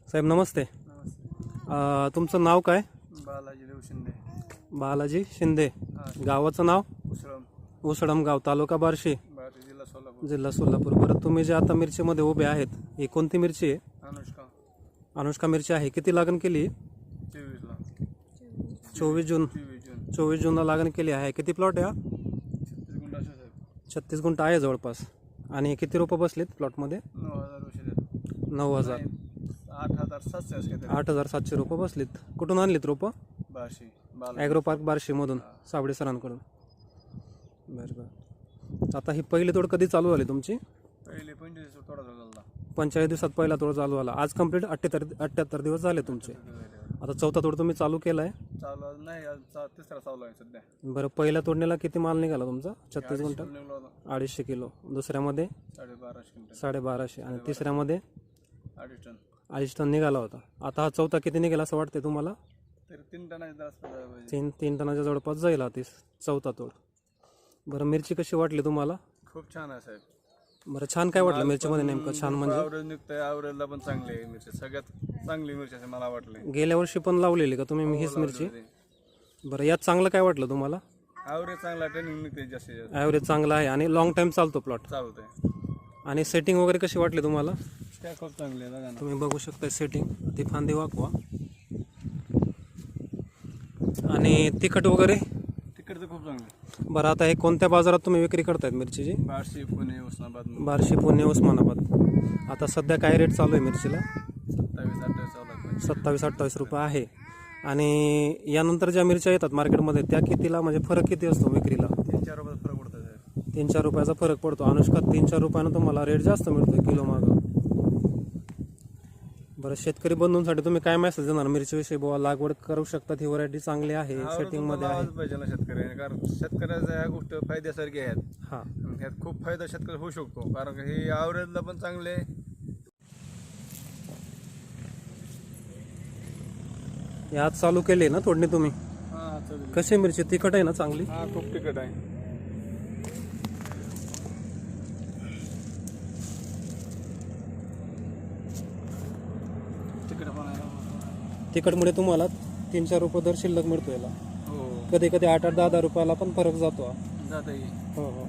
साहेब नमस्ते. नमस्ते. तुमचं नाव काय? बालाजी देव शिंदे. बालाजी शिंदे. गावाचं नाव? उसळम. उसळम गाव, तालुका बार्शी, जिल्हा सोलापूर. जिल्हा सोलापूर. बरं, तुम्ही जे आता मिरचीमध्ये उभे आहेत ही कोणती मिरची आहे? अनुष्का. अनुष्का मिरची आहे. किती लागण केली? 24 ला. 24 जून. 24 जूनला लागण केली आहे. किती प्लॉट आहे? 36 गुंठ असेल साहेब. 36 गुंठ आहे जवळपास. आणि किती रोपं बसलीत प्लॉटमध्ये? 9000 औषध. 9000. 8700 असते. 8700 रोपं बसलीत. कुठून आणलीत रोपं? बार्शी. ॲग्रो पार्क बार्शीमधून, साबळे सरांकडून. बरं बरं. आता ही पहिली तोड कधी चालू झाली तुमची? पहिले 25 तोडा झाला. 45 दिवसात पहिला तोड चालू झाला. आज कंप्लीट 78 दिवस झाले तुमचे. आता चौथा तोड तुम्ही चालू केला आहे? चालू नाही, तिसरा चालू आहे सध्या. बरं, पहिल्या तोडणीला किती माल निघाला तुमचा? 36 गुंठ. 250 किलो. दुसऱ्यामध्ये 1250. आणि तिसऱ्यामध्ये 2.5 टन निघाला होता. आता हा चौथा किती निघाला असं वाटतंय तुम्हाला? 3 टनाच्या जवळपास जाईल हा चौथा तोड. बरं, मिरची कशी वाटली तुम्हाला? खूप छान आहे साहेब. बरं, छान काय वाटलं मिरचीमध्ये नेमकं? छान म्हणजे आवरेज निघतंय. आवरेजला पण चांगली आहे मिरची. सगळ्यात चांगली मिरची आहे मला वाटलं. गेल्या वर्षी पण लावलेली का तुम्ही हीच मिरची? बरं, यात चांगलं काय वाटलं तुम्हाला? आवरेज चांगला, ट्रेनिंग निघते जास्तीत जास्त. ॲव्हरेज चांगला आहे आणि लॉंग टाईम चालतो प्लॉट. चालतंय. आणि सेटिंग वगैरे कशी वाटली तुम्हाला? त्या खूप चांगली आहे. बघा ना. तुम्ही बघू शकता सेटिंग. ती फांदी वाकवा. आणि तिखट वगैरे? तिकडचं खूप चांगलं. बरं, आता हे कोणत्या बाजारात तुम्ही विक्री करतायत मिरचीची? बार्शी, पुणे, उस्मानाबाद. बार्शी, पुणे, उस्मानाबाद. आता सध्या काय रेट चालू आहे मिरचीला? 27-28 चालू आहे. 27-28 रुपये आहे. आणि यानंतर ज्या मिरच्या येतात मार्केटमध्ये त्या कितीला, म्हणजे फरक किती असतो विक्रीला? 3-4 रुपये फरक पडतो साहेब. 3-4 रुपयाचा फरक पडतो. अनुष्का 3-4 रुपयानं तुम्हाला रेट जास्त मिळतो किलो मागं. बरं, शेतकरी बंधूंसाठी तुम्ही काय मेसेज देणार मिरचीविषयी? बुवा लागवड करू शकतात, ही व्हरायटी चांगली आहे, सेटिंग मध्ये आहे. पाहिजे ना शेतकरी, कारण शेतकऱ्याच्या ह्या गोष्ट फायद्यासारखी आहेत. हा, ह्यात खूप फायदा शेतकरी होऊ शकतो, कारण हे आवरेजला पण चांगले. यात चालू केली ना तोडणी तुम्ही? हा, कशी मिरची तिखट आहे ना चांगली? हा, खूप तिखट आहे. तिखटमुळे तुम्हाला 3-4 रुपये दर शिल्लक मिळतो याला. हो, कधी कधी 8-10 रुपयाला पण फरक जातो. जात आहे. हो हो.